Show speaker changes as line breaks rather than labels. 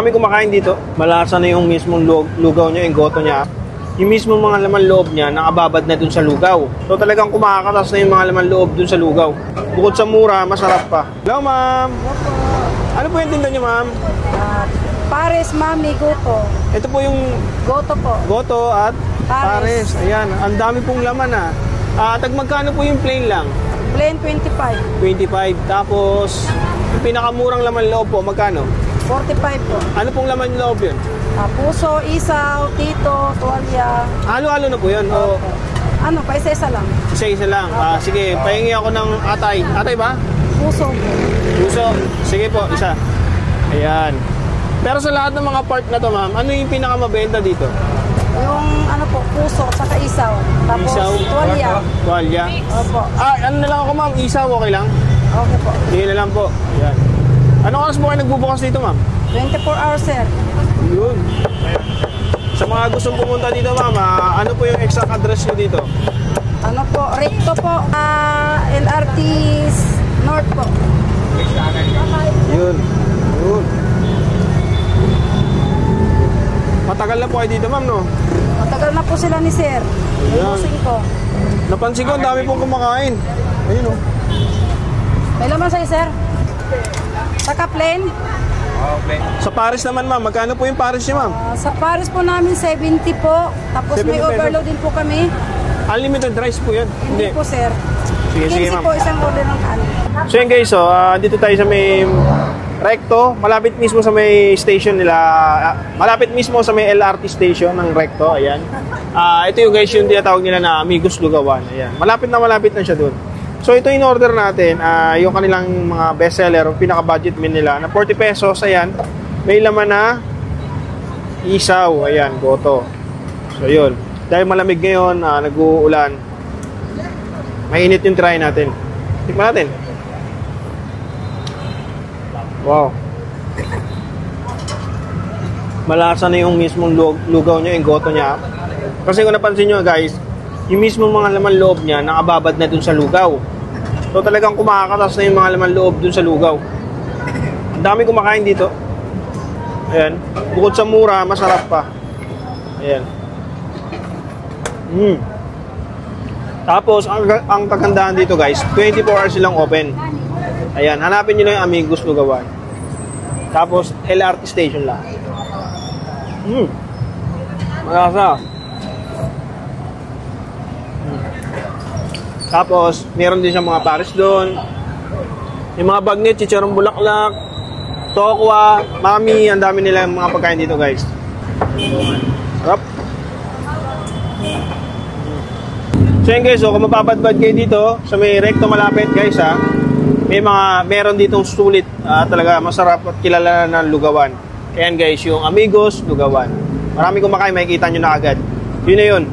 Dami kumakain dito. Malasa na yung mismong lugaw niya, yung goto niya. Yung mismong mga laman loob niya, nakababad na dun sa lugaw. So talagang kumakatas na yung mga laman loob dun sa lugaw. Bukod sa mura, masarap pa. Hello, ma'am. Ano po yung tinda niyo, ma'am?
Pares, mami, goto.
Ito po yung
Goto po.
goto at pares. Ayan, ang dami pong laman tag magkano po yung plain lang?
Plain 25.
25. Tapos, yung pinakamurang laman loob po, magkano?
45 po.
Ano pong laman loob yun?
Puso, isaw, tito, tuwalya.
Halo-halo na po yun? O
Ano, pa isa-isa lang.
isa-isa lang? Sige, pahingi ako ng atay. Atay ba?
Puso po.
Puso. Sige po, isa. Ayan. Pero sa lahat ng mga part na to, ma'am, ano yung pinakamabenta dito?
Yung ano po, puso, saka isaw. Tapos
Isaw?
tuwalya.
Tuwalya?
Opo.
Ano na lang ako, ma'am? Isaw, okay lang?
Okay po.
Sige na lang po. Ayan. Anong oras mo kayo nagbubukas dito, ma'am?
24 hours, sir.
Yun. Sa mga gustong pumunta dito, ma'am, ano po yung exact address nyo dito?
Ano po, recto po. LRT North po.
Yun. Yun. Matagal na po kayo dito, ma'am, no?
Matagal na po sila ni sir. Ayusin ko.
Napansin ko, ang dami pong kumakain. Ayun, oh.
May laman sa'yo, sir? Saka plain?
Sa Paris naman, ma'am. Magkano po yung Paris niya, ma'am?
Sa Paris po namin, 70 po. Tapos
70
may
pesos.
overload din po kami.
Unlimited rice po yan.
Hindi po, sir.
Sige, sige,
15
ma'am.
po isang order ng kanin.
So yun guys, dito tayo sa may Recto, malapit mismo sa may station nila, malapit mismo sa may LRT station ng Recto, ayan. Ito yung guys yung tinatawag nila na Amigos Lugawan, ayan. Malapit na siya dun. So ito yung order natin, yung kanilang mga bestseller, yung pinaka-budget meal nila, na 40 pesos, ayan. May laman na isaw, ayan, goto. So yun, dahil malamig ngayon, nag-uulan, mainit yung try natin. Tikman natin. Wow. Malasa na yung mismong lugaw niya, yung goto niya. Kasi kung napansin nyo guys, yung mismong mga laman loob niya, nakababad na dun sa lugaw. So talagang kumakatas na yung mga laman loob dun sa lugaw. Ang dami kumakain dito. Ayan. Bukod sa mura, masarap pa. Ayan. Tapos, ang kagandahan dito guys, 24 hours silang open. Ayan, hanapin nyo lang yung Amigos Lugawan. Tapos, LRT station lang. Malasa. Tapos, meron din siyang mga pares doon. Yung mga bagnet, chicharong bulaklak, tokwa, mami, ang dami nila yung mga pagkain dito guys. Sarap. So yun guys, kung mapapadbad kayo dito sa may Recto malapit guys meron ditong sulit talaga masarap at kilala na ng lugawan. Kaya guys, yung Amigos Lugawan. Marami kumakain, makikita nyo na agad. Yun na yun.